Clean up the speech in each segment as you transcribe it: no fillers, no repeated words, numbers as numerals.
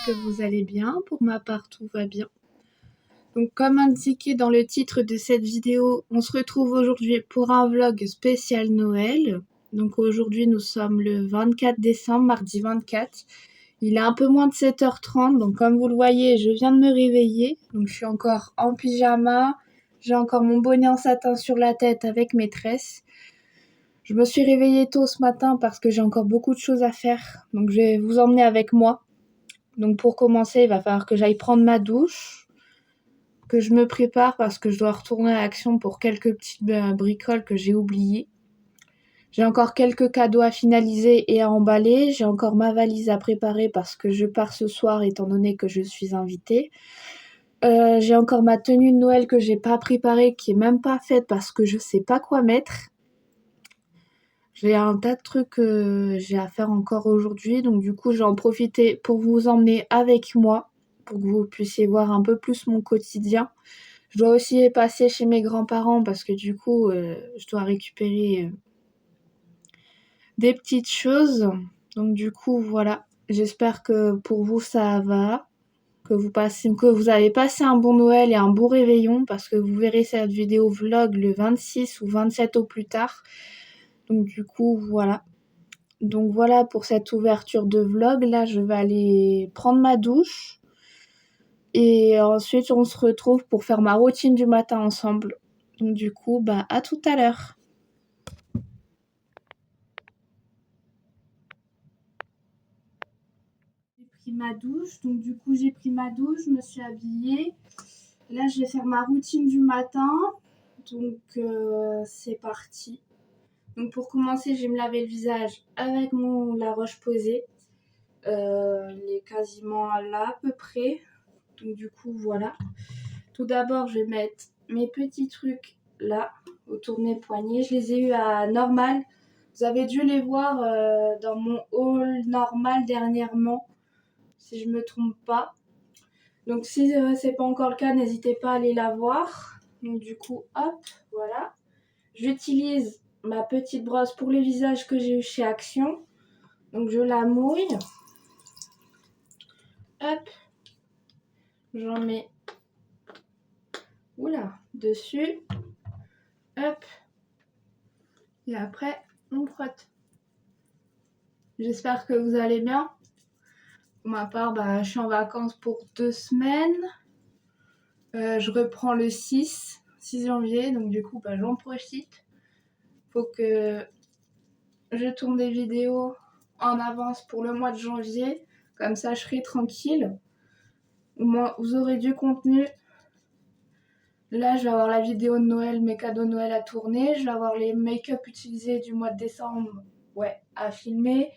que vous allez bien. Pour ma part, tout va bien. Donc, comme indiqué dans le titre de cette vidéo, on se retrouve aujourd'hui pour un vlog spécial Noël. Donc aujourd'hui, nous sommes le 24 décembre, mardi 24. Il est un peu moins de 7h30, donc comme vous le voyez, je viens de me réveiller. Donc je suis encore en pyjama, j'ai encore mon bonnet en satin sur la tête avec mes tresses. Je me suis réveillée tôt ce matin parce que j'ai encore beaucoup de choses à faire. Donc je vais vous emmener avec moi. Donc pour commencer, il va falloir que j'aille prendre ma douche, que je me prépare parce que je dois retourner à Action pour quelques petites bricoles que j'ai oubliées. J'ai encore quelques cadeaux à finaliser et à emballer. J'ai encore ma valise à préparer parce que je pars ce soir étant donné que je suis invitée. J'ai encore ma tenue de Noël que j'ai pas préparée, qui est même pas faite parce que je sais pas quoi mettre. J'ai un tas de trucs que j'ai à faire encore aujourd'hui, donc du coup je vais en profiter pour vous emmener avec moi, pour que vous puissiez voir un peu plus mon quotidien. Je dois aussi passer chez mes grands-parents parce que du coup je dois récupérer des petites choses. Donc du coup voilà, j'espère que pour vous ça va, que vous avez passé un bon Noël et un bon réveillon parce que vous verrez cette vidéo vlog le 26 ou 27 au plus tard. Donc du coup voilà. Donc voilà pour cette ouverture de vlog. Là je vais aller prendre ma douche. Et ensuite on se retrouve pour faire ma routine du matin ensemble. Donc du coup à tout à l'heure. J'ai pris ma douche. Donc du coup j'ai pris ma douche, je me suis habillée. Là je vais faire ma routine du matin. Donc c'est parti. Donc pour commencer, je vais me laver le visage avec la Roche-Posay. Il est quasiment là à peu près. Donc du coup voilà. Tout d'abord, je vais mettre mes petits trucs là autour de mes poignets. Je les ai eus à Normal. Vous avez dû les voir dans mon haul Normal dernièrement, si je me trompe pas. Donc si c'est pas encore le cas, n'hésitez pas à aller la voir. Donc du coup, hop, voilà. J'utilise ma petite brosse pour les visages que j'ai eu chez Action. Donc je la mouille. Hop. J'en mets dessus. Hop. Et après, on frotte. J'espère que vous allez bien. Pour ma part, je suis en vacances pour 2 semaines. Je reprends le 6 janvier. Donc du coup, j'en profite. Faut que je tourne des vidéos en avance pour le mois de janvier. Comme ça, je serai tranquille. Au moins, vous aurez du contenu. Là, je vais avoir la vidéo de Noël, mes cadeaux de Noël à tourner. Je vais avoir les make-up utilisés du mois de décembre à filmer.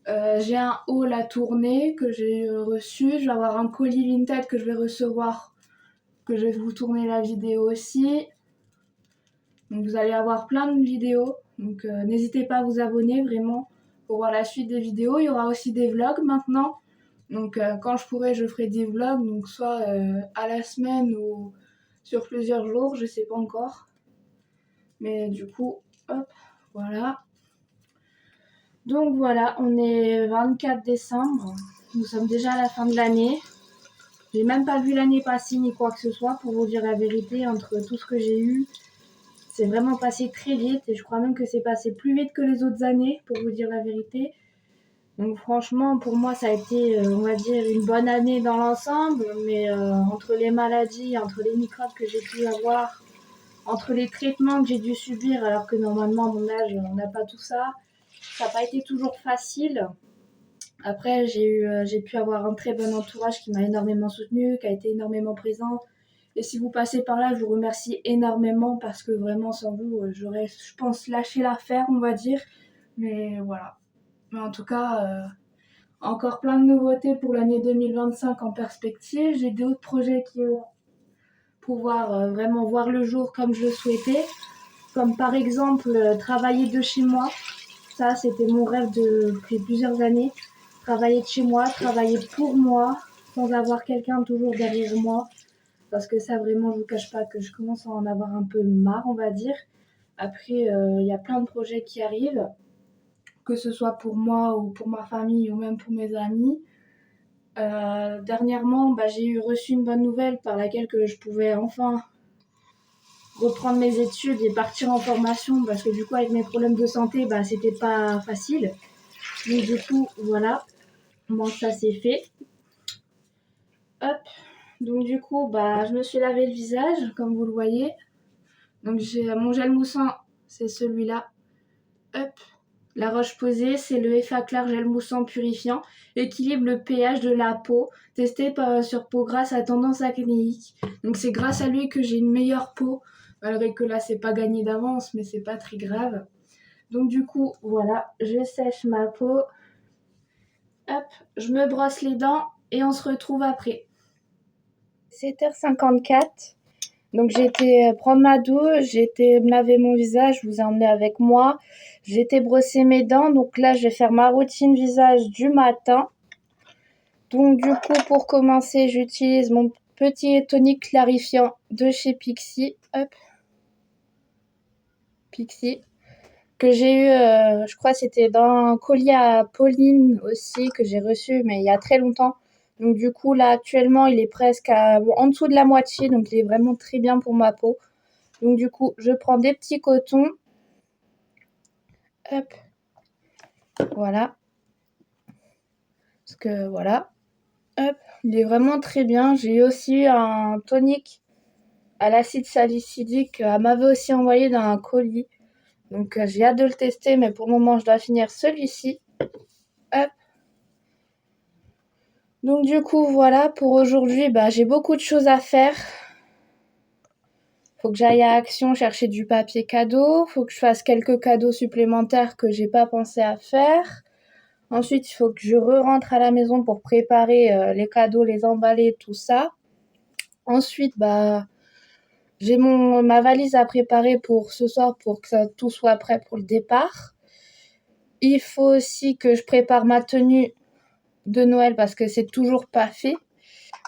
J'ai un haul à tourner que j'ai reçu. Je vais avoir un colis Vinted que je vais recevoir, que je vais vous tourner la vidéo aussi. Donc vous allez avoir plein de vidéos. Donc n'hésitez pas à vous abonner vraiment pour voir la suite des vidéos. Il y aura aussi des vlogs maintenant. Donc quand je pourrai, je ferai des vlogs. Donc soit à la semaine ou sur plusieurs jours, je sais pas encore. Mais du coup, hop, voilà. Donc voilà, on est 24 décembre. Nous sommes déjà à la fin de l'année. J'ai même pas vu l'année passer ni quoi que ce soit, pour vous dire la vérité. Entre tout ce que j'ai eu, c'est vraiment passé très vite. Et je crois même que c'est passé plus vite que les autres années, pour vous dire la vérité. Donc franchement, pour moi, ça a été, on va dire, une bonne année dans l'ensemble. Mais entre les maladies, entre les microbes que j'ai pu avoir, entre les traitements que j'ai dû subir, alors que normalement, à mon âge, on n'a pas tout ça. Ça n'a pas été toujours facile. Après, j'ai pu avoir un très bon entourage qui m'a énormément soutenue, qui a été énormément présent. Et si vous passez par là, je vous remercie énormément parce que vraiment, sans vous, j'aurais, je pense, lâché l'affaire, on va dire. Mais voilà. Mais en tout cas, encore plein de nouveautés pour l'année 2025 en perspective. J'ai d'autres projets qui vont pouvoir vraiment voir le jour comme je le souhaitais. Comme par exemple, travailler de chez moi. Ça, c'était mon rêve depuis plusieurs années. Travailler de chez moi, travailler pour moi, sans avoir quelqu'un toujours derrière moi. Parce que ça, vraiment, je vous cache pas que je commence à en avoir un peu marre, on va dire. Après, y a plein de projets qui arrivent, que ce soit pour moi ou pour ma famille ou même pour mes amis. Dernièrement, j'ai reçu une bonne nouvelle par laquelle que je pouvais enfin reprendre mes études et partir en formation parce que du coup avec mes problèmes de santé, c'était pas facile. Donc du coup, voilà, moi ça c'est fait. Hop. Donc du coup, je me suis lavé le visage, comme vous le voyez. Donc j'ai mon gel moussant, c'est celui-là. Hop. La Roche-Posay, c'est le FA Clair gel moussant purifiant. Équilibre le pH de la peau. Testé sur peau grasse à tendance acnéique. Donc c'est grâce à lui que j'ai une meilleure peau. Malgré que là, c'est pas gagné d'avance, mais c'est pas très grave. Donc du coup, voilà, je sèche ma peau. Hop, je me brosse les dents et on se retrouve après. 7h54. Donc j'ai été prendre ma douche, j'ai été me laver mon visage, je vous ai emmené avec moi. J'ai été brosser mes dents, donc là je vais faire ma routine visage du matin. Donc du coup pour commencer j'utilise mon petit tonique clarifiant de chez Pixi. Hop. Pixi. Que j'ai eu, je crois c'était dans un colis à Pauline aussi que j'ai reçu mais il y a très longtemps. Donc du coup là actuellement il est presque en dessous de la moitié, donc il est vraiment très bien pour ma peau. Donc du coup, je prends des petits cotons. Hop. Voilà. Parce que voilà. Hop. Il est vraiment très bien. J'ai aussi un tonique à l'acide salicylique. Elle m'avait aussi envoyé dans un colis. Donc j'ai hâte de le tester. Mais pour le moment, je dois finir celui-ci. Hop. Donc du coup, voilà. Pour aujourd'hui, j'ai beaucoup de choses à faire. Faut que j'aille à Action chercher du papier cadeau. Faut que je fasse quelques cadeaux supplémentaires que j'ai pas pensé à faire. Ensuite, il faut que je rentre à la maison pour préparer les cadeaux, les emballer, tout ça. Ensuite, j'ai ma valise à préparer pour ce soir pour que tout soit prêt pour le départ. Il faut aussi que je prépare ma tenue de Noël parce que c'est toujours pas fait.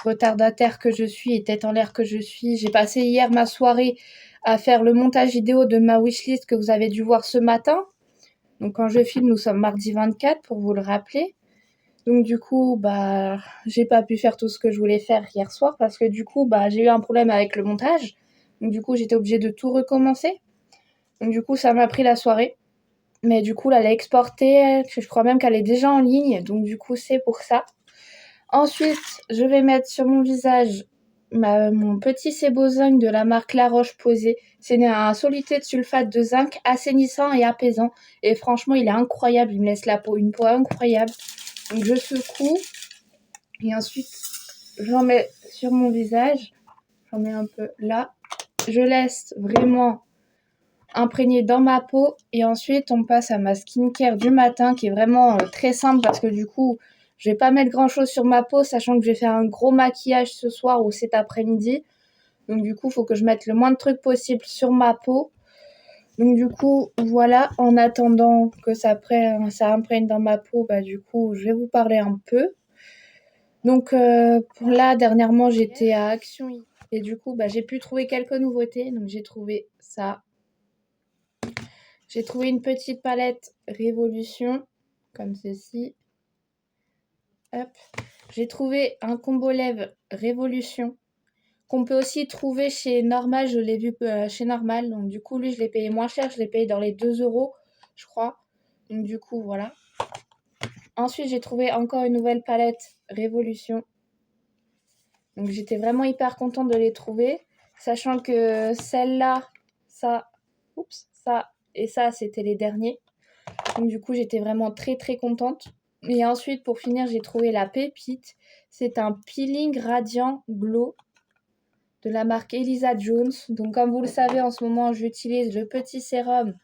Retardataire que je suis et tête en l'air que je suis. J'ai passé hier ma soirée à faire le montage vidéo de ma wishlist que vous avez dû voir ce matin. Donc quand je filme, nous sommes mardi 24 pour vous le rappeler. Donc du coup, j'ai pas pu faire tout ce que je voulais faire hier soir parce que du coup, j'ai eu un problème avec le montage. Donc du coup, j'étais obligée de tout recommencer. Donc du coup, ça m'a pris la soirée. Mais du coup, là, elle a exporté. Je crois même qu'elle est déjà en ligne. Donc du coup, c'est pour ça. Ensuite, je vais mettre sur mon visage mon petit sébozinc de la marque La Roche-Posay. C'est un soluté de sulfate de zinc assainissant et apaisant. Et franchement, il est incroyable. Il me laisse une peau incroyable. Donc je secoue et ensuite j'en mets sur mon visage. J'en mets un peu là. Je laisse vraiment imprégner dans ma peau et ensuite on passe à ma skincare du matin qui est vraiment très simple parce que du coup je vais pas mettre grand chose sur ma peau sachant que je vais faire un gros maquillage ce soir ou cet après-midi. Donc du coup il faut que je mette le moins de trucs possible sur ma peau. Donc du coup voilà, en attendant que ça imprègne dans ma peau, du coup je vais vous parler un peu. Donc pour là, dernièrement, j'étais à Action et du coup, j'ai pu trouver quelques nouveautés. Donc j'ai trouvé ça. J'ai trouvé une petite palette Révolution, comme ceci. Hop. J'ai trouvé un combo lèvres Révolution, qu'on peut aussi trouver chez Normal. Je l'ai vu chez Normal. Donc du coup, lui, je l'ai payé moins cher. Je l'ai payé dans les 2 €, je crois. Donc du coup, voilà. Ensuite, j'ai trouvé encore une nouvelle palette Révolution. Donc j'étais vraiment hyper contente de les trouver, sachant que celle-là, ça et ça, c'était les derniers. Donc du coup, j'étais vraiment très très contente. Et ensuite, pour finir, j'ai trouvé la pépite. C'est un peeling radiant glow de la marque Elisa Jones. Donc comme vous le savez, en ce moment, j'utilise le petit sérum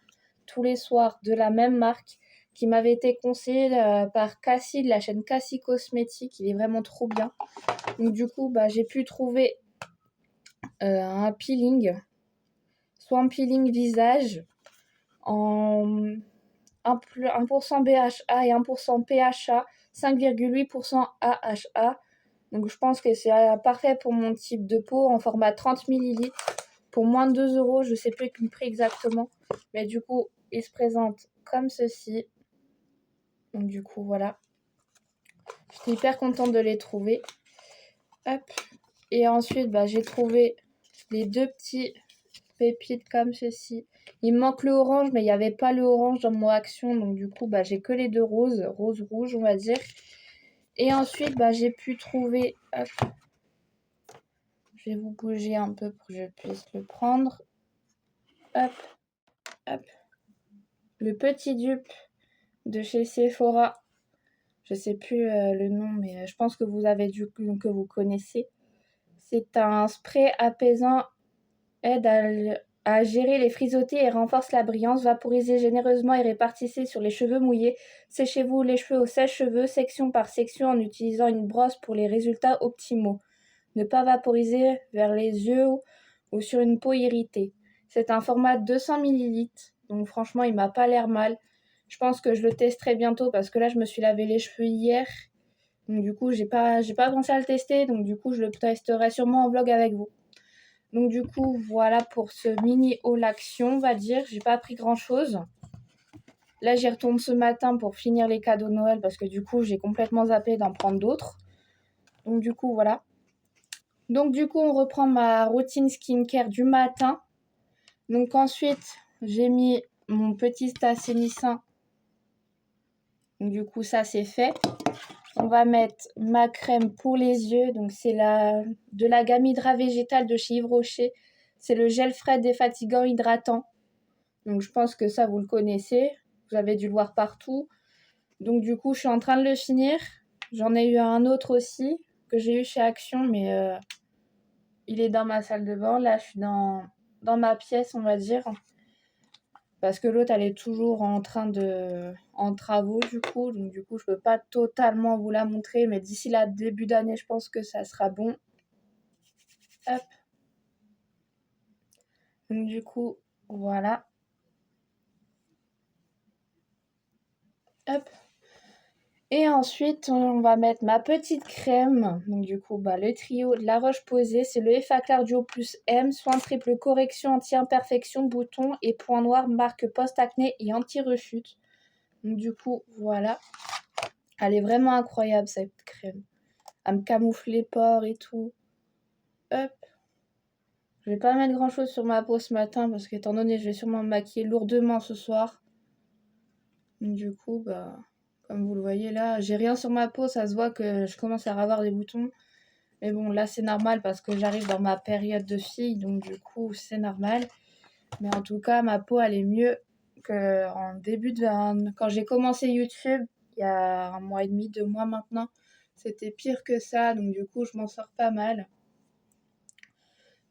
tous les soirs de la même marque qui m'avait été conseillé par Cassie de la chaîne Cassie Cosmétique. Il est vraiment trop bien. Donc du coup, j'ai pu trouver un peeling, soit un peeling visage en 1% BHA et 1% PHA, 5,8% AHA. Donc je pense que c'est parfait pour mon type de peau en format 30 ml pour moins de 2 €. Je ne sais plus le prix exactement. Mais du coup, il se présente comme ceci. Donc du coup, voilà. J'étais hyper contente de les trouver. Hop. Et ensuite, j'ai trouvé les 2 petits pépites comme ceci. Il me manque le orange, mais il n'y avait pas le orange dans mon action. Donc du coup, j'ai que les 2 roses. Rose-rouge, on va dire. Et ensuite, j'ai pu trouver... Hop. Je vais vous bouger un peu pour que je puisse le prendre. Hop. Hop. Le petit dupe de chez Sephora. Je sais plus le nom, mais je pense que vous avez que vous connaissez. C'est un spray apaisant, aide à gérer les frisottés et renforce la brillance. Vaporisez généreusement et répartissez sur les cheveux mouillés. Séchez-vous les cheveux au sèche-cheveux, section par section, en utilisant une brosse pour les résultats optimaux. Ne pas vaporiser vers les yeux ou sur une peau irritée. C'est un format de 200 ml, donc franchement, il m'a pas l'air mal. Je pense que je le testerai bientôt parce que là, je me suis lavé les cheveux hier. Donc du coup, j'ai pas pensé à le tester. Donc du coup, je le testerai sûrement en vlog avec vous. Donc du coup, voilà pour ce mini haul action, on va dire. J'ai pas pris grand-chose. Là, j'y retourne ce matin pour finir les cadeaux de Noël parce que du coup, j'ai complètement zappé d'en prendre d'autres. Donc du coup, voilà. Donc du coup, on reprend ma routine skincare du matin. Donc ensuite, j'ai mis mon petit assainissant. Donc du coup, ça c'est fait. On va mettre ma crème pour les yeux. Donc c'est de la gamme Hydra végétale de chez Yves Rocher. C'est le gel frais défatigant hydratant. Donc je pense que ça vous le connaissez. Vous avez dû le voir partout. Donc du coup, je suis en train de le finir. J'en ai eu un autre aussi que j'ai eu chez Action, mais il est dans ma salle de bain. Là, je suis dans ma pièce, on va dire. Parce que l'autre, elle est toujours en travaux, du coup. Donc, du coup, je peux pas totalement vous la montrer. Mais d'ici la début d'année, je pense que ça sera bon. Hop. Donc, du coup, voilà. Hop. Et ensuite, on va mettre ma petite crème. Donc, du coup, le trio de La Roche-Posay. C'est le Effaclar Duo Plus M. Soin triple correction, anti-imperfection, boutons et points noirs, marque post-acné et anti-rechute. Donc, du coup, voilà. Elle est vraiment incroyable, cette crème. Elle me camoufle les pores et tout. Hop. Je vais pas mettre grand chose sur ma peau ce matin parce qu'étant donné, je vais sûrement me maquiller lourdement ce soir. Donc, du coup, comme vous le voyez là, j'ai rien sur ma peau. Ça se voit que je commence à avoir des boutons. Mais bon, là, c'est normal parce que j'arrive dans ma période de fille. Donc, du coup, c'est normal. Mais en tout cas, ma peau, elle est mieux qu'en début quand j'ai commencé YouTube, il y a 1 mois et demi, 2 mois maintenant. C'était pire que ça. Donc, du coup, je m'en sors pas mal.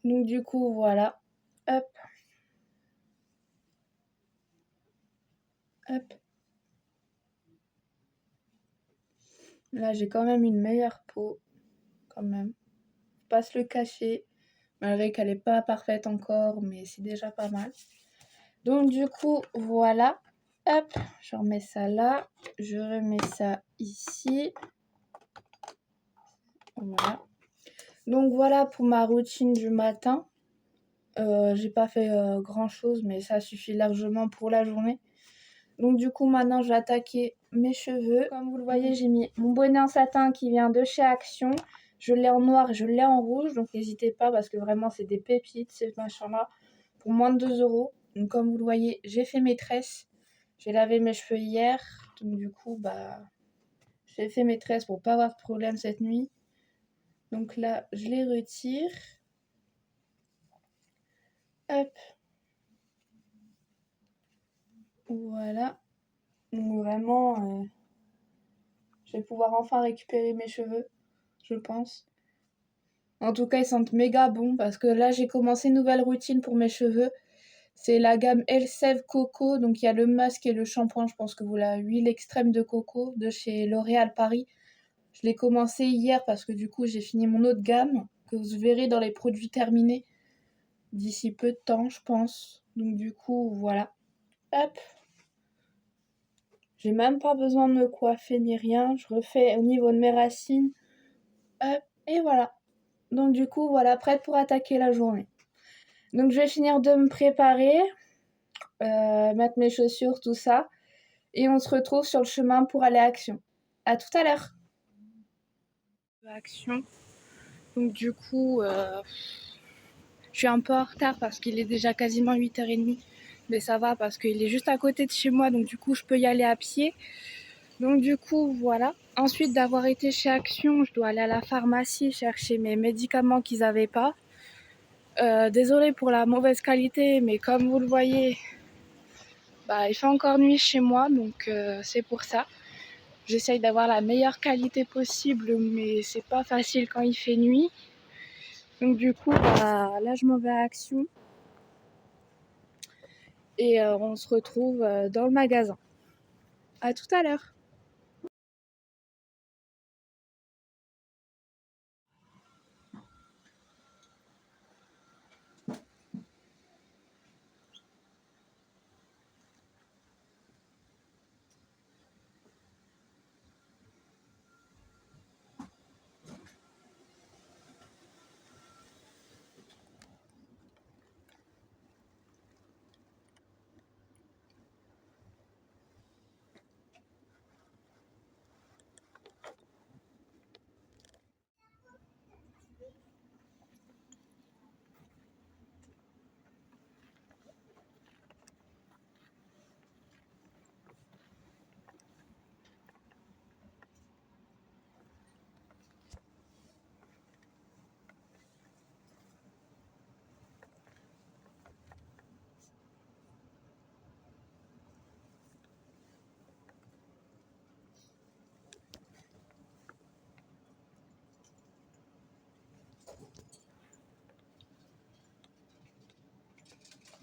Donc du coup, voilà. Hop. Hop. Là, j'ai quand même une meilleure peau. Quand même. Faut pas se le cacher. Malgré qu'elle n'est pas parfaite encore, mais c'est déjà pas mal. Donc du coup, voilà. Hop. Je remets ça là. Je remets ça ici. Voilà. Donc voilà pour ma routine du matin. J'ai pas fait grand chose, mais ça suffit largement pour la journée. Donc du coup, maintenant, je vais attaquer mes cheveux. Comme vous le voyez, j'ai mis mon bonnet en satin qui vient de chez Action. Je l'ai en noir et je l'ai en rouge. Donc n'hésitez pas parce que vraiment, c'est des pépites, ces machins-là. Pour moins de 2 €. Donc comme vous le voyez, j'ai fait mes tresses. J'ai lavé mes cheveux hier. Donc du coup, j'ai fait mes tresses pour pas avoir de problème cette nuit. Donc là, je les retire. Hop. Voilà. Donc vraiment, je vais pouvoir enfin récupérer mes cheveux, je pense. En tout cas, ils sentent méga bon parce que là, j'ai commencé une nouvelle routine pour mes cheveux. C'est la gamme Elseve Coco. Donc, il y a le masque et le shampoing. Je pense que vous l'avez. Huile extrême de coco de chez L'Oréal Paris. Je l'ai commencé hier parce que du coup, j'ai fini mon autre gamme que vous verrez dans les produits terminés d'ici peu de temps, je pense. Donc, du coup, voilà. Hop. J'ai même pas besoin de me coiffer ni rien. Je refais au niveau de mes racines. Hop. Et voilà. Donc, du coup, voilà, prête pour attaquer la journée. Donc je vais finir de me préparer, mettre mes chaussures, tout ça. Et on se retrouve sur le chemin pour aller à Action. À tout à l'heure. Action. Donc du coup, je suis un peu en retard parce qu'il est déjà quasiment 8h30. Mais ça va parce qu'il est juste à côté de chez moi, donc du coup je peux y aller à pied. Donc du coup voilà. Ensuite d'avoir été chez Action, je dois aller à la pharmacie chercher mes médicaments qu'ils n'avaient pas. Désolée pour la mauvaise qualité, mais comme vous le voyez, il fait encore nuit chez moi, donc c'est pour ça. J'essaye d'avoir la meilleure qualité possible, mais c'est pas facile quand il fait nuit. Donc du coup, là je m'en vais à Action et on se retrouve dans le magasin. À tout à l'heure.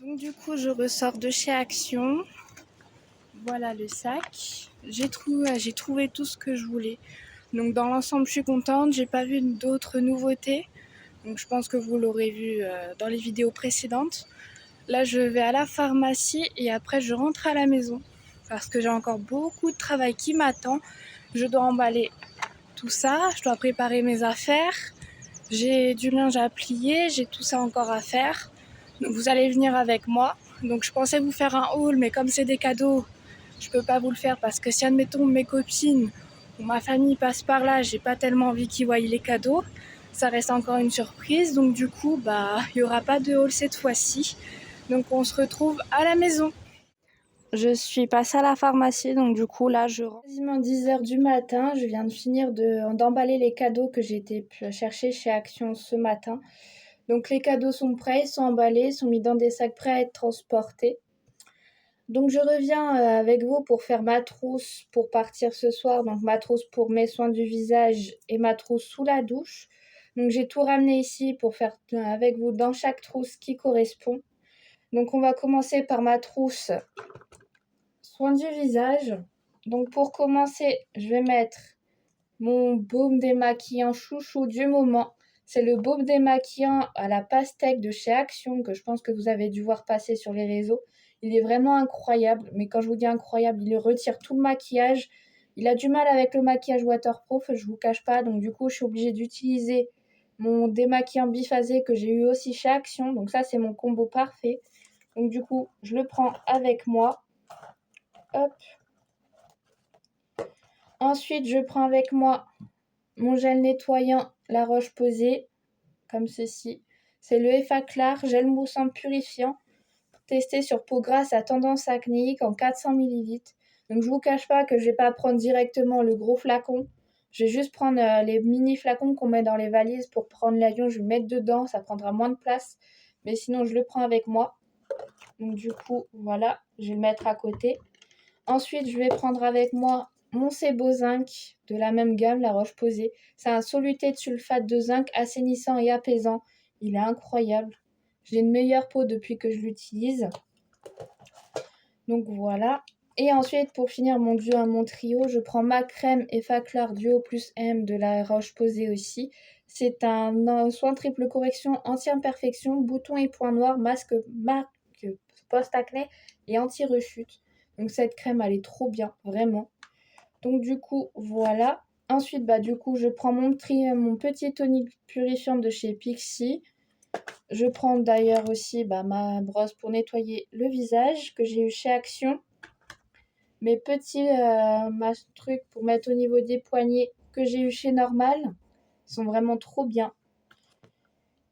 Donc du coup, je ressors de chez Action. Voilà le sac. J'ai trouvé tout ce que je voulais. Donc dans l'ensemble, je suis contente. J'ai pas vu d'autres nouveautés. Donc je pense que vous l'aurez vu dans les vidéos précédentes. Là, je vais à la pharmacie et après, je rentre à la maison parce que j'ai encore beaucoup de travail qui m'attend. Je dois emballer tout ça, je dois préparer mes affaires. J'ai du linge à plier, j'ai tout ça encore à faire. Donc vous allez venir avec moi. Donc je pensais vous faire un haul, mais comme c'est des cadeaux, je peux pas vous le faire parce que si admettons mes copines ou ma famille passe par là, j'ai pas tellement envie qu'ils voient les cadeaux. Ça reste encore une surprise, donc du coup, il y aura pas de haul cette fois-ci. Donc on se retrouve à la maison. Je suis passée à la pharmacie, donc du coup là je rentre. Quasiment 10h du matin, je viens de finir d'emballer les cadeaux que j'ai été chercher chez Action ce matin. Donc les cadeaux sont prêts, ils sont emballés, sont mis dans des sacs prêts à être transportés. Donc je reviens avec vous pour faire ma trousse pour partir ce soir. Donc ma trousse pour mes soins du visage et ma trousse sous la douche. Donc j'ai tout ramené ici pour faire avec vous dans chaque trousse qui correspond. Donc on va commencer par ma trousse soins du visage. Donc pour commencer, je vais mettre mon baume démaquillant chouchou du moment. C'est le baume démaquillant à la pastèque de chez Action que je pense que vous avez dû voir passer sur les réseaux. Il est vraiment incroyable, mais quand je vous dis incroyable, il retire tout le maquillage. Il a du mal avec le maquillage waterproof, je vous cache pas, donc du coup je suis obligée d'utiliser mon démaquillant biphasé que j'ai eu aussi chez Action. Donc ça c'est mon combo parfait. Donc du coup je le prends avec moi. Hop. Ensuite, je prends avec moi mon gel nettoyant La Roche-Posay, comme ceci. C'est le Effaclar gel moussant purifiant, testé sur peau grasse à tendance acnéique en 400 ml. Donc je vous cache pas que je vais pas prendre directement le gros flacon. Je vais juste prendre les mini flacons qu'on met dans les valises pour prendre l'avion. Je vais le mettre dedans, ça prendra moins de place. Mais sinon, je le prends avec moi. Donc du coup, voilà, je vais le mettre à côté. Ensuite, je vais prendre avec moi mon Sebo Zinc de la même gamme, La Roche-Posay. C'est un soluté de sulfate de zinc assainissant et apaisant. Il est incroyable. J'ai une meilleure peau depuis que je l'utilise. Donc voilà. Et ensuite, pour finir mon trio, je prends ma crème Effaclar Duo Plus M de La Roche-Posay aussi. C'est un soin triple correction anti-imperfection, boutons et points noirs, masque post-acné et anti-rechute. Donc cette crème, elle est trop bien, vraiment. Donc du coup, voilà. Ensuite, du coup, je prends mon petit tonique purifiant de chez Pixi. Je prends d'ailleurs aussi ma brosse pour nettoyer le visage que j'ai eu chez Action. Mes petits trucs pour mettre au niveau des poignets que j'ai eu chez Normal. Ils sont vraiment trop bien.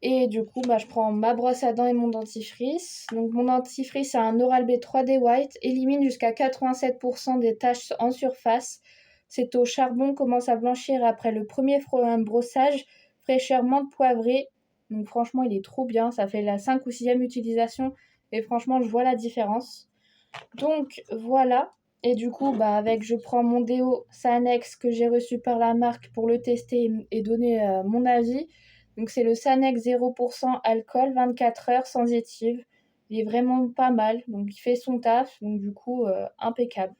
Et du coup, je prends ma brosse à dents et mon dentifrice. Donc mon dentifrice, c'est un Oral-B 3D White, élimine jusqu'à 87% des taches en surface. C'est au charbon, commence à blanchir après le premier brossage, fraîcheur menthe poivrée. Donc franchement, il est trop bien, ça fait la 5 ou 6e utilisation et franchement, je vois la différence. Donc voilà. Et du coup, je prends mon déo Sanex que j'ai reçu par la marque pour le tester et donner mon avis. Donc c'est le Sanex 0% alcool, 24 heures sensitive. Il est vraiment pas mal, donc il fait son taf, donc du coup impeccable.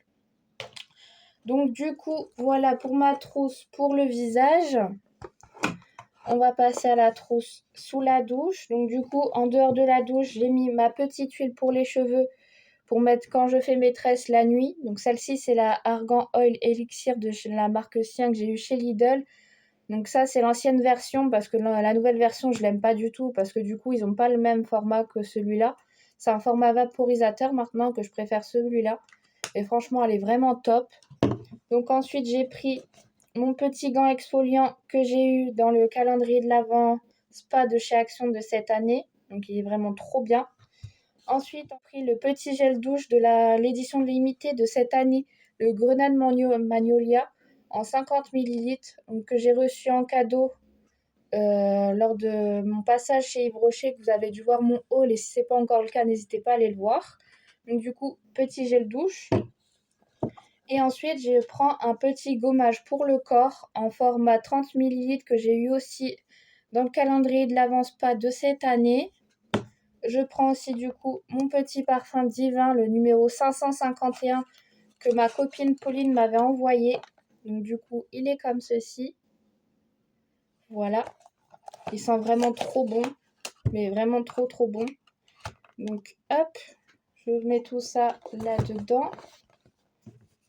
Donc du coup, voilà pour ma trousse pour le visage. On va passer à la trousse sous la douche. Donc du coup, en dehors de la douche, j'ai mis ma petite huile pour les cheveux pour mettre quand je fais mes tresses la nuit. Donc celle-ci, c'est la Argan Oil Elixir de la marque Sien que j'ai eu chez Lidl. Donc ça, c'est l'ancienne version parce que la nouvelle version, je l'aime pas du tout parce que du coup, ils n'ont pas le même format que celui-là. C'est un format vaporisateur maintenant que je préfère celui-là. Et franchement, elle est vraiment top. Donc ensuite, j'ai pris mon petit gant exfoliant que j'ai eu dans le calendrier de l'Avent Spa de chez Action de cette année. Donc il est vraiment trop bien. Ensuite, on a pris le petit gel douche de l'édition limitée de cette année, le Grenade Magnolia en 50 ml, que j'ai reçu en cadeau lors de mon passage chez Yves Rocher, que vous avez dû voir mon haul, et si ce n'est pas encore le cas, n'hésitez pas à aller le voir. Donc du coup, petit gel douche. Et ensuite, je prends un petit gommage pour le corps en format 30 ml que j'ai eu aussi dans le calendrier de l'Avent Spa de cette année. Je prends aussi du coup mon petit parfum divin, le numéro 551 que ma copine Pauline m'avait envoyé. Donc du coup, il est comme ceci. Voilà. Il sent vraiment trop bon. Mais vraiment trop trop bon. Donc hop, je mets tout ça là-dedans.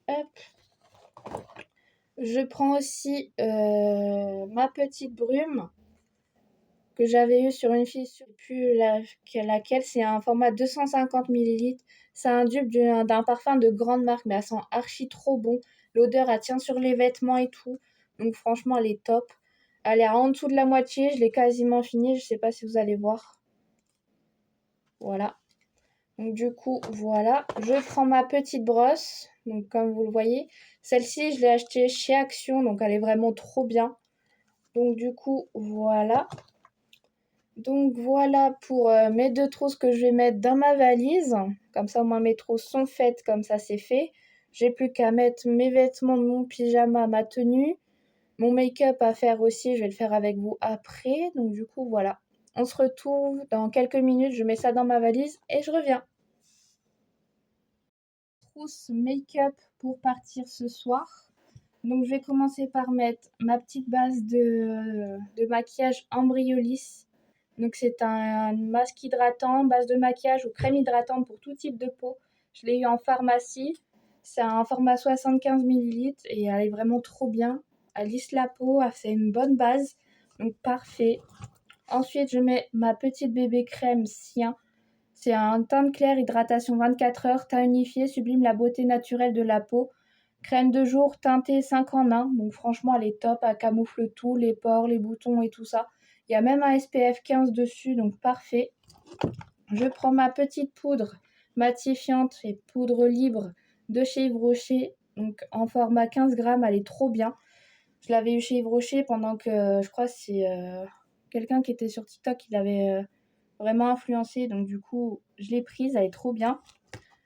Hop. Je prends aussi ma petite brume que j'avais eue sur une fille, je ne sais plus laquelle, c'est un format 250 ml. C'est un dupe d'un parfum de grande marque, mais elle sent archi trop bon. L'odeur, elle tient sur les vêtements et tout. Donc franchement, elle est top. Elle est en dessous de la moitié, je l'ai quasiment finie, je ne sais pas si vous allez voir. Voilà. Donc du coup, voilà. Je prends ma petite brosse, donc comme vous le voyez. Celle-ci, je l'ai achetée chez Action, donc elle est vraiment trop bien. Donc du coup, voilà. Donc voilà pour mes 2 trousses que je vais mettre dans ma valise. Comme ça, au moins mes trousses sont faites, comme ça c'est fait. J'ai plus qu'à mettre mes vêtements, mon pyjama, ma tenue. Mon make-up à faire aussi, je vais le faire avec vous après. Donc du coup, voilà. On se retrouve dans quelques minutes, je mets ça dans ma valise et je reviens. Trousse make-up pour partir ce soir. Donc je vais commencer par mettre ma petite base de maquillage Embryolisse. Donc c'est un masque hydratant, base de maquillage ou crème hydratante pour tout type de peau. Je l'ai eu en pharmacie. C'est un format 75 ml et elle est vraiment trop bien. Elle lisse la peau, elle fait une bonne base. Donc parfait. Ensuite, je mets ma petite bébé crème Sien. C'est un teint clair, hydratation 24 heures, teint unifié, sublime la beauté naturelle de la peau. Crème de jour teintée 5 en 1. Donc franchement, elle est top. Elle camoufle tout, les pores, les boutons et tout ça. Il y a même un SPF 15 dessus, donc parfait. Je prends ma petite poudre matifiante et poudre libre de chez Yves Rocher. Donc en format 15 grammes, elle est trop bien. Je l'avais eu chez Yves Rocher pendant que, je crois, c'est quelqu'un qui était sur TikTok qui l'avait vraiment influencé. Donc du coup, je l'ai prise, elle est trop bien.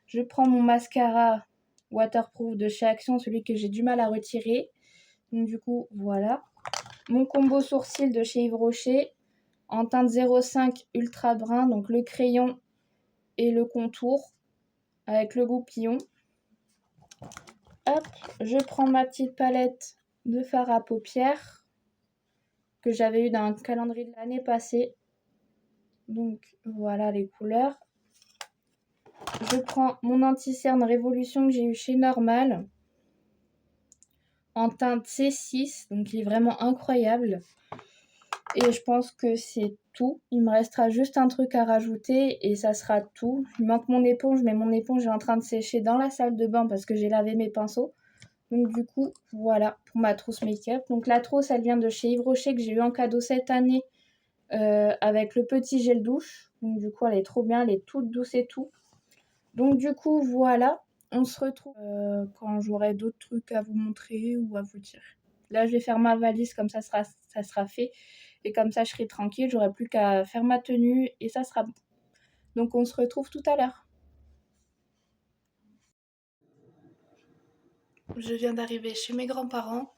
Je prends mon mascara waterproof de chez Action, celui que j'ai du mal à retirer. Donc du coup, voilà. Mon combo sourcil de chez Yves Rocher en teinte 05 ultra brun, donc le crayon et le contour avec le goupillon. Hop, je prends ma petite palette de fard à paupières que j'avais eu dans un calendrier de l'année passée. Donc voilà les couleurs. Je prends mon anti-cerne Révolution que j'ai eu chez Normal en teinte C6, donc il est vraiment incroyable. Et je pense que c'est tout. Il me restera juste un truc à rajouter et ça sera tout. Il manque mon éponge, mais mon éponge est en train de sécher dans la salle de bain parce que j'ai lavé mes pinceaux. Donc du coup, voilà pour ma trousse make-up. Donc la trousse, elle vient de chez Yves Rocher que j'ai eu en cadeau cette année avec le petit gel douche. Donc du coup, elle est trop bien, elle est toute douce et tout. Donc du coup, voilà. On se retrouve quand j'aurai d'autres trucs à vous montrer ou à vous dire. Là, je vais faire ma valise, comme ça sera fait. Et comme ça, je serai tranquille. J'aurai plus qu'à faire ma tenue et ça sera bon. Donc on se retrouve tout à l'heure. Je viens d'arriver chez mes grands-parents.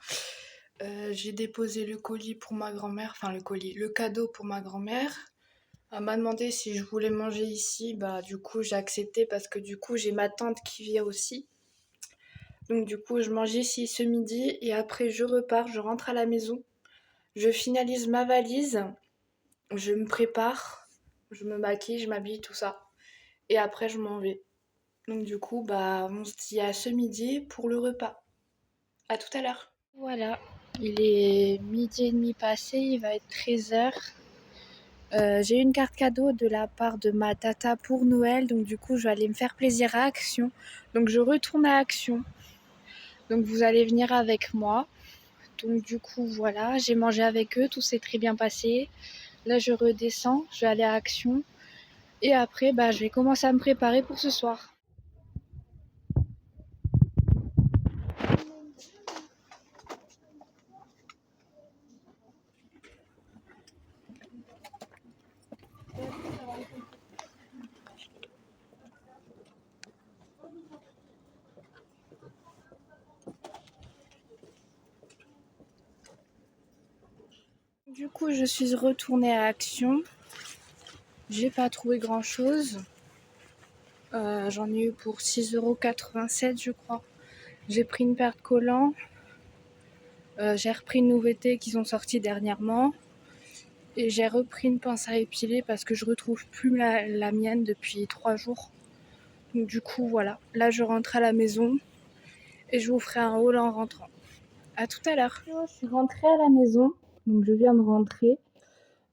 J'ai déposé le colis pour ma grand-mère, enfin le cadeau pour ma grand-mère. Elle m'a demandé si je voulais manger ici, bah du coup j'ai accepté parce que du coup j'ai ma tante qui vient aussi. Donc du coup je mange ici ce midi et après je repars, je rentre à la maison. Je finalise ma valise, je me prépare, je me maquille, je m'habille, tout ça. Et après je m'en vais. Donc du coup bah on se dit à ce midi pour le repas. À tout à l'heure. Voilà, il est midi et demi passé, il va être 13h. J'ai eu une carte cadeau de la part de ma tata pour Noël, donc du coup je vais aller me faire plaisir à Action. Donc je retourne à Action, donc vous allez venir avec moi. Donc du coup voilà, j'ai mangé avec eux, tout s'est très bien passé. Là je redescends, je vais aller à Action et après bah, je vais commencer à me préparer pour ce soir. Du coup je suis retournée à Action, j'ai pas trouvé grand chose. J'en ai eu pour 6,87 € je crois. J'ai pris une paire de collants. J'ai repris une nouveauté qu'ils ont sortie dernièrement. Et j'ai repris une pince à épiler parce que je retrouve plus la mienne depuis 3 jours. Donc du coup voilà. Là je rentre à la maison et je vous ferai un haul en rentrant. À tout à l'heure. Je suis rentrée à la maison. Donc je viens de rentrer.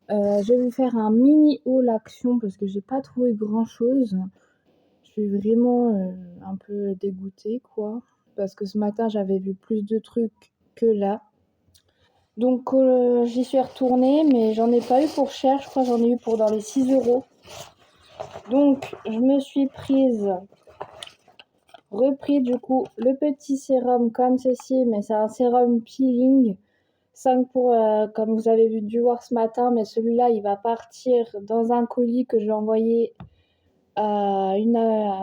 Je vais vous faire un mini haul Action parce que j'ai pas trouvé grand chose. Je suis vraiment un peu dégoûtée quoi. Parce que ce matin j'avais vu plus de trucs que là. Donc j'y suis retournée, mais j'en ai pas eu pour cher. Je crois que j'en ai eu pour dans les 6 €. Donc je me suis repris du coup le petit sérum comme ceci, mais c'est un sérum peeling. 5 pour, comme vous avez dû voir ce matin, mais celui-là il va partir dans un colis que je vais envoyer à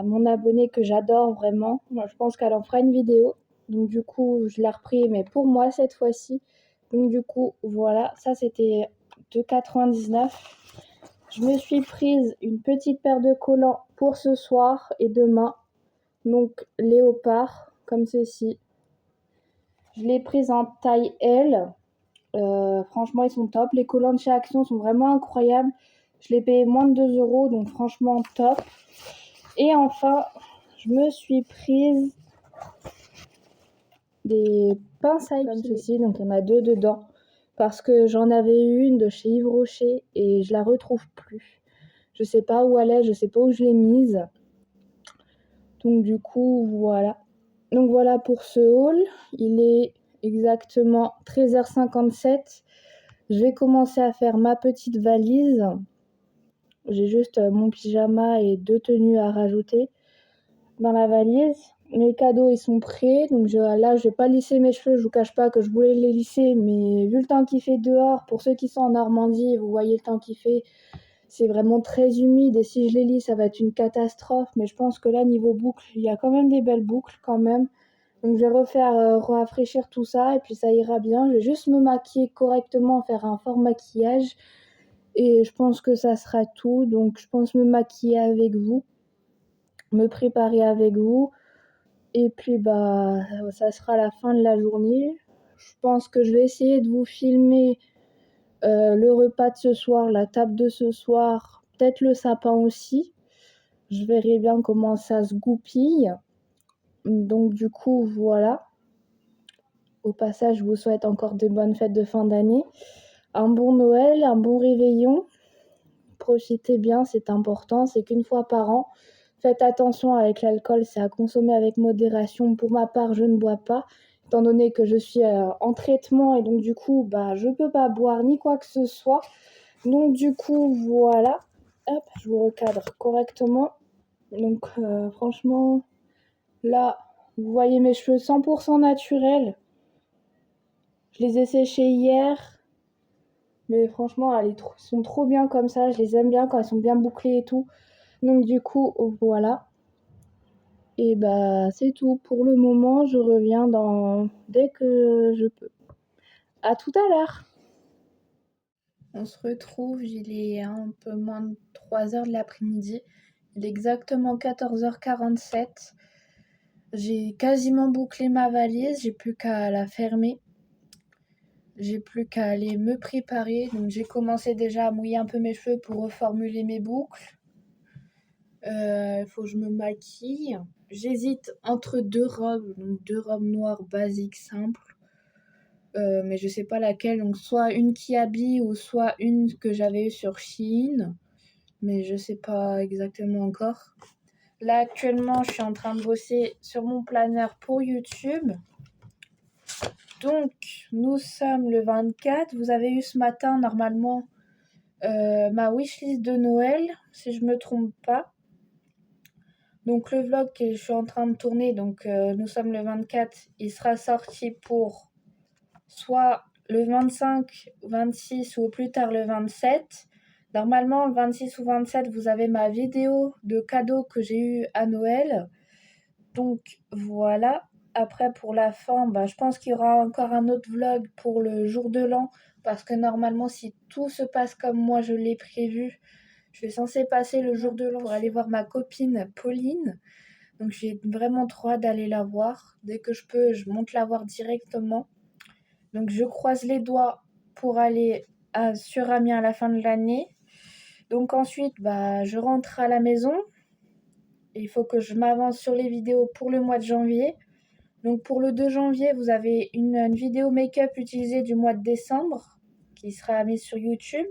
mon abonnée que j'adore vraiment. Moi je pense qu'elle en fera une vidéo. Donc du coup je l'ai repris, mais pour moi cette fois-ci. Donc du coup voilà, ça c'était 2,99 €. Je me suis prise une petite paire de collants pour ce soir et demain. Donc léopard, comme ceci. Je l'ai prise en taille L. Franchement, ils sont top. Les collants de chez Action sont vraiment incroyables. Je l'ai payé moins de 2 €, donc franchement top. Et enfin, je me suis prise des pinces à épiler comme ceci. Donc il y en a 2 dedans. Parce que j'en avais une de chez Yves Rocher et je la retrouve plus. Je sais pas où elle est, je sais pas où je l'ai mise. Donc du coup, voilà. Donc voilà pour ce haul. Il est exactement 13h57. Je vais commencer à faire ma petite valise. J'ai juste mon pyjama et 2 tenues à rajouter dans la valise. Les cadeaux, ils sont prêts. Donc là, je vais pas lisser mes cheveux. Je vous cache pas que je voulais les lisser. Mais vu le temps qu'il fait dehors, pour ceux qui sont en Normandie, vous voyez le temps qu'il fait. C'est vraiment très humide et si je les lis, ça va être une catastrophe. Mais je pense que là, niveau boucles, il y a quand même des belles boucles quand même. Donc je vais rafraîchir tout ça et puis ça ira bien. Je vais juste me maquiller correctement, faire un fort maquillage. Et je pense que ça sera tout. Donc je pense me maquiller avec vous, me préparer avec vous. Et puis bah ça sera la fin de la journée. Je pense que je vais essayer de vous filmer le repas de ce soir, la table de ce soir, peut-être le sapin aussi. Je verrai bien comment ça se goupille. Donc du coup, voilà. Au passage, je vous souhaite encore de bonnes fêtes de fin d'année. Un bon Noël, un bon réveillon. Profitez bien, c'est important, c'est qu'une fois par an. faites attention avec l'alcool, c'est à consommer avec modération. Pour ma part, je ne bois pas, étant donné que je suis en traitement et donc du coup, je peux pas boire ni quoi que ce soit. Donc du coup, voilà. Hop, je vous recadre correctement. Donc franchement, là, vous voyez mes cheveux 100% naturels. Je les ai séchés hier. Mais franchement, ils sont trop bien comme ça. Je les aime bien quand ils sont bien bouclés et tout. Donc du coup, voilà. Et c'est tout. Pour le moment, je reviens dès que je peux. À tout à l'heure. On se retrouve, il est un peu moins de 3h de l'après-midi. Il est exactement 14h47. J'ai quasiment bouclé ma valise, j'ai plus qu'à la fermer. J'ai plus qu'à aller me préparer. Donc j'ai commencé déjà à mouiller un peu mes cheveux pour reformuler mes boucles. Il faut que je me maquille. J'hésite entre deux robes, donc deux robes noires basiques simples. Mais je sais pas laquelle, donc soit une qui habille ou soit une que j'avais eue sur Shein. Mais je sais pas exactement encore. Là actuellement je suis en train de bosser sur mon planeur pour YouTube. Donc nous sommes le 24. Vous avez eu ce matin normalement ma wishlist de Noël, si je me trompe pas. Donc le vlog que je suis en train de tourner, donc nous sommes le 24, il sera sorti pour soit le 25, 26 ou au plus tard le 27. Normalement, le 26 ou 27, vous avez ma vidéo de cadeau que j'ai eu à Noël. Donc voilà. Après, pour la fin, je pense qu'il y aura encore un autre vlog pour le jour de l'an. Parce que normalement, si tout se passe comme moi je l'ai prévu, je suis censée passer le jour de l'an pour aller voir ma copine Pauline. Donc j'ai vraiment trop hâte d'aller la voir. Dès que je peux, je monte la voir directement. Donc je croise les doigts pour aller sur Amiens à la fin de l'année. Donc ensuite, je rentre à la maison. Il faut que je m'avance sur les vidéos pour le mois de janvier. Donc pour le 2 janvier, vous avez une vidéo make-up utilisée du mois de décembre qui sera mise sur YouTube.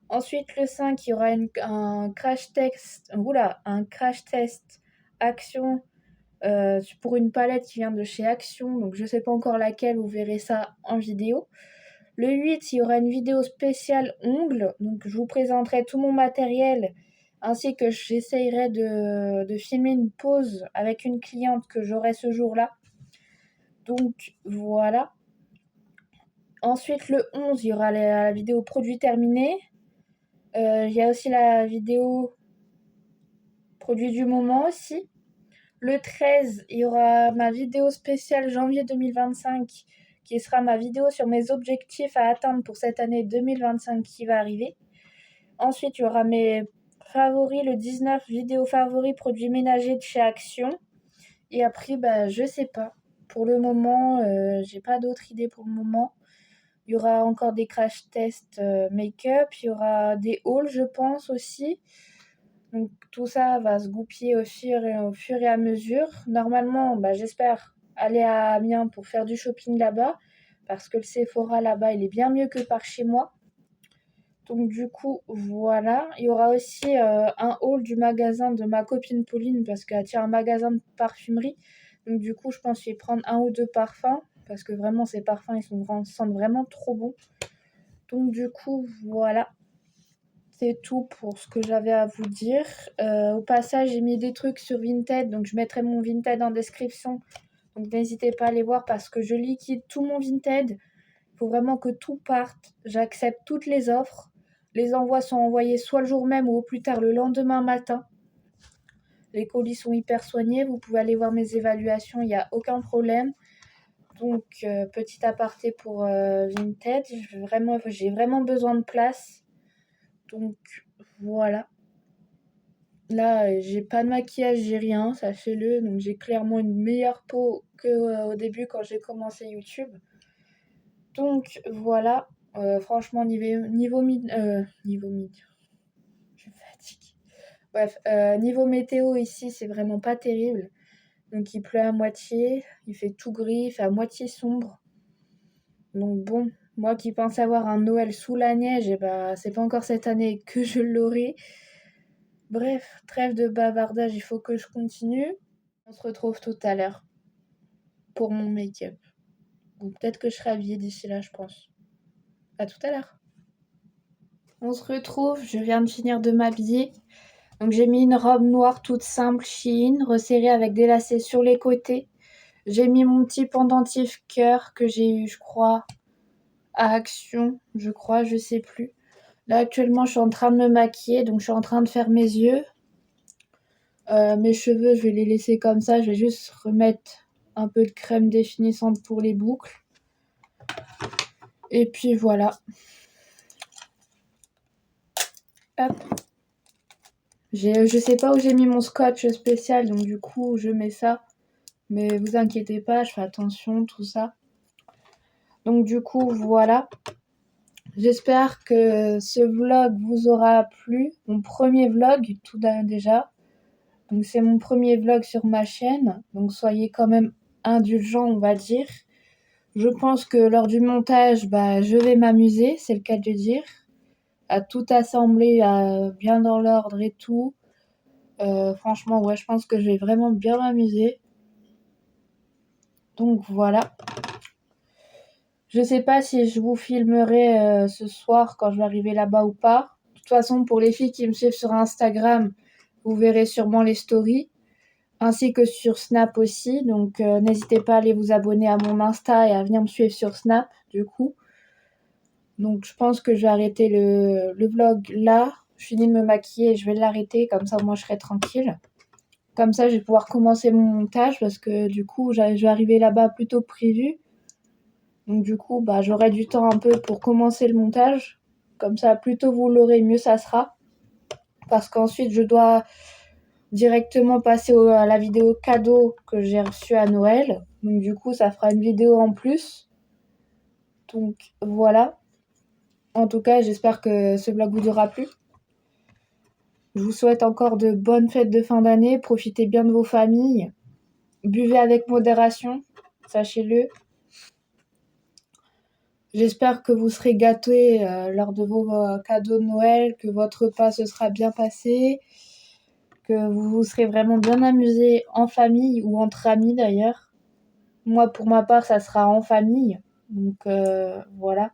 Ensuite, le 5, il y aura un crash test Action pour une palette qui vient de chez Action. Donc je ne sais pas encore laquelle, vous verrez ça en vidéo. Le 8, il y aura une vidéo spéciale ongles. Donc je vous présenterai tout mon matériel ainsi que j'essayerai de filmer une pause avec une cliente que j'aurai ce jour-là. Donc voilà. Ensuite, le 11, il y aura la vidéo produit terminé. Il y a aussi la vidéo produit du moment aussi. Le 13, il y aura ma vidéo spéciale janvier 2025 qui sera ma vidéo sur mes objectifs à atteindre pour cette année 2025 qui va arriver. Ensuite, il y aura mes favoris, le 19, vidéo favoris produits ménagers de chez Action. Et après, je sais pas. Pour le moment, j'ai pas d'autres idées pour le moment. Il y aura encore des crash tests make-up, il y aura des hauls, je pense aussi. Donc tout ça va se goupiller au fur et à mesure. Normalement, j'espère aller à Amiens pour faire du shopping là-bas, parce que le Sephora là-bas, il est bien mieux que par chez moi. Donc du coup, voilà. Il y aura aussi un haul du magasin de ma copine Pauline, parce qu'elle tient un magasin de parfumerie. Donc du coup, je pense que je vais prendre un ou deux parfums, parce que vraiment, ces parfums, ils sentent vraiment trop bons. Donc du coup, voilà. C'est tout pour ce que j'avais à vous dire. Au passage, j'ai mis des trucs sur Vinted, donc je mettrai mon Vinted en description. Donc n'hésitez pas à aller voir parce que je liquide tout mon Vinted. Il faut vraiment que tout parte. J'accepte toutes les offres. Les envois sont envoyés soit le jour même ou au plus tard le lendemain matin. Les colis sont hyper soignés. Vous pouvez aller voir mes évaluations, il n'y a aucun problème. Donc, petit aparté pour Vinted. J'ai vraiment besoin de place. Donc voilà. Là, j'ai pas de maquillage, j'ai rien, sachez-le. Donc j'ai clairement une meilleure peau qu'au début quand j'ai commencé YouTube. Donc voilà. Franchement, niveau mid. Je suis fatiguée. Bref, niveau météo ici, c'est vraiment pas terrible. Donc il pleut à moitié, il fait tout gris, il fait à moitié sombre. Donc bon, moi qui pense avoir un Noël sous la neige, c'est pas encore cette année que je l'aurai. Bref, trêve de bavardage, il faut que je continue. On se retrouve tout à l'heure pour mon make-up. Ou peut-être que je serai habillée d'ici là, je pense. À tout à l'heure. On se retrouve, je viens de finir de m'habiller. Donc j'ai mis une robe noire toute simple, Shein, resserrée avec des lacets sur les côtés. J'ai mis mon petit pendentif cœur que j'ai eu, je crois, à Action, je sais plus. Là actuellement je suis en train de me maquiller, donc je suis en train de faire mes yeux. Mes cheveux, je vais les laisser comme ça, je vais juste remettre un peu de crème définissante pour les boucles. Et puis voilà. Hop. Je sais pas où j'ai mis mon scotch spécial, donc du coup je mets ça. Mais vous inquiétez pas, je fais attention, tout ça. Donc du coup voilà. J'espère que ce vlog vous aura plu. Mon premier vlog, tout déjà. Donc c'est mon premier vlog sur ma chaîne. Donc soyez quand même indulgents, on va dire. Je pense que lors du montage, je vais m'amuser, c'est le cas de dire. À tout assembler, bien dans l'ordre et tout. Franchement, ouais, je pense que je vais vraiment bien m'amuser. Donc voilà. Je sais pas si je vous filmerai ce soir quand je vais arriver là-bas ou pas. De toute façon, pour les filles qui me suivent sur Instagram, vous verrez sûrement les stories, ainsi que sur Snap aussi. Donc n'hésitez pas à aller vous abonner à mon Insta et à venir me suivre sur Snap, du coup. Donc je pense que je vais arrêter le vlog là. Je finis de me maquiller et je vais l'arrêter, comme ça moi je serai tranquille. Comme ça je vais pouvoir commencer mon montage parce que du coup je vais arriver là-bas plus tôt que prévu. Donc du coup j'aurai du temps un peu pour commencer le montage. Comme ça plus tôt vous l'aurez, mieux ça sera. Parce qu'ensuite je dois directement passer à la vidéo cadeau que j'ai reçue à Noël. Donc du coup ça fera une vidéo en plus. Donc voilà. En tout cas j'espère que ce vlog vous aura plu. Je vous souhaite encore de bonnes fêtes de fin d'année. Profitez bien de vos familles. Buvez avec modération, sachez-le. J'espère que vous serez gâtés lors de vos cadeaux de Noël, que votre repas se sera bien passé, que vous vous serez vraiment bien amusés en famille ou entre amis d'ailleurs. Moi, pour ma part, ça sera en famille. Donc voilà.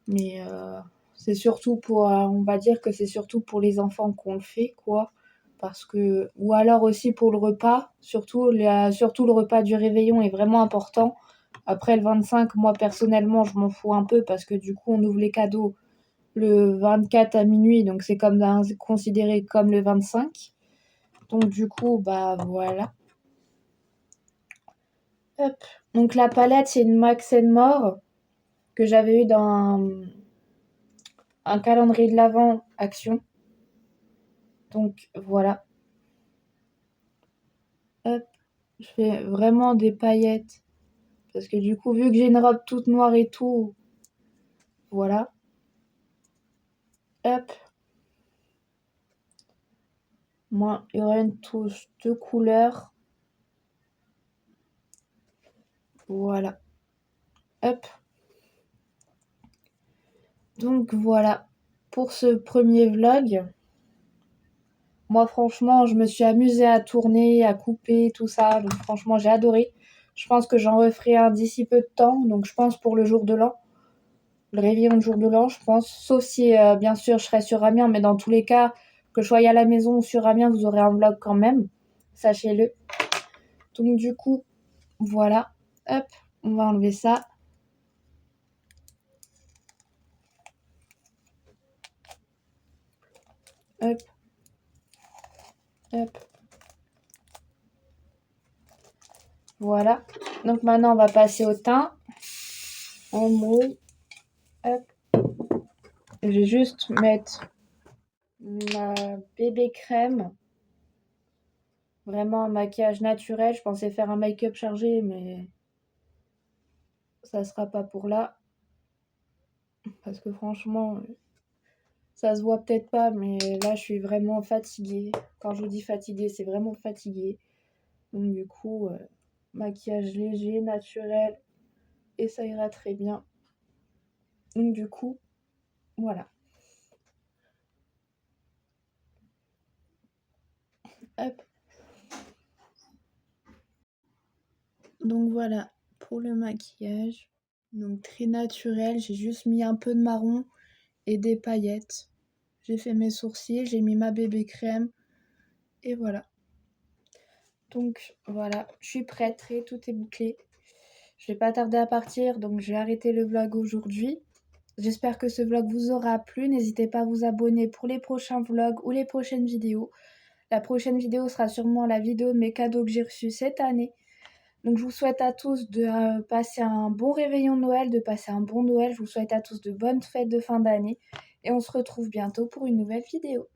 Mais c'est surtout pour, on va dire que c'est surtout pour les enfants qu'on le fait, quoi. Parce que, ou alors aussi pour le repas, surtout le repas du réveillon est vraiment important. Après le 25, moi personnellement, je m'en fous un peu parce que du coup, on ouvre les cadeaux le 24 à minuit, donc c'est comme considéré comme le 25. Donc du coup, voilà. Hop. Donc la palette, c'est une Max More que j'avais eu dans un calendrier de l'Avent Action. Donc voilà. Hop. Je fais vraiment des paillettes. Parce que du coup, vu que j'ai une robe toute noire et tout, voilà. Hop. Moi, il y aura une touche de couleur. Voilà. Hop. Donc voilà. Pour ce premier vlog, moi franchement, je me suis amusée à tourner, à couper, tout ça. Donc franchement, j'ai adoré. Je pense que j'en referai un d'ici peu de temps. Donc je pense pour le jour de l'an. Le réveillon de jour de l'an, je pense. Sauf si, bien sûr, je serai sur Amiens. Mais dans tous les cas, que je sois à la maison ou sur Amiens, vous aurez un vlog quand même. Sachez-le. Donc du coup, voilà. Hop, on va enlever ça. Hop. Hop. Voilà. Donc maintenant, on va passer au teint. On mouille. Hop. Je vais juste mettre ma bébé crème. Vraiment un maquillage naturel. Je pensais faire un make-up chargé, mais ça sera pas pour là. Parce que franchement, ça se voit peut-être pas, mais là, je suis vraiment fatiguée. Quand je vous dis fatiguée, c'est vraiment fatiguée. Donc du coup, maquillage léger, naturel, et ça ira très bien. Donc du coup, voilà. Hop. Donc voilà pour le maquillage. Donc très naturel, j'ai juste mis un peu de marron et des paillettes. J'ai fait mes sourcils, j'ai mis ma bébé crème et voilà. Donc voilà, je suis prête, tout est bouclé. Je vais pas tarder à partir, donc je vais arrêter le vlog aujourd'hui. J'espère que ce vlog vous aura plu. N'hésitez pas à vous abonner pour les prochains vlogs ou les prochaines vidéos. La prochaine vidéo sera sûrement la vidéo de mes cadeaux que j'ai reçus cette année. Donc je vous souhaite à tous de passer un bon réveillon de Noël, de passer un bon Noël. Je vous souhaite à tous de bonnes fêtes de fin d'année. Et on se retrouve bientôt pour une nouvelle vidéo.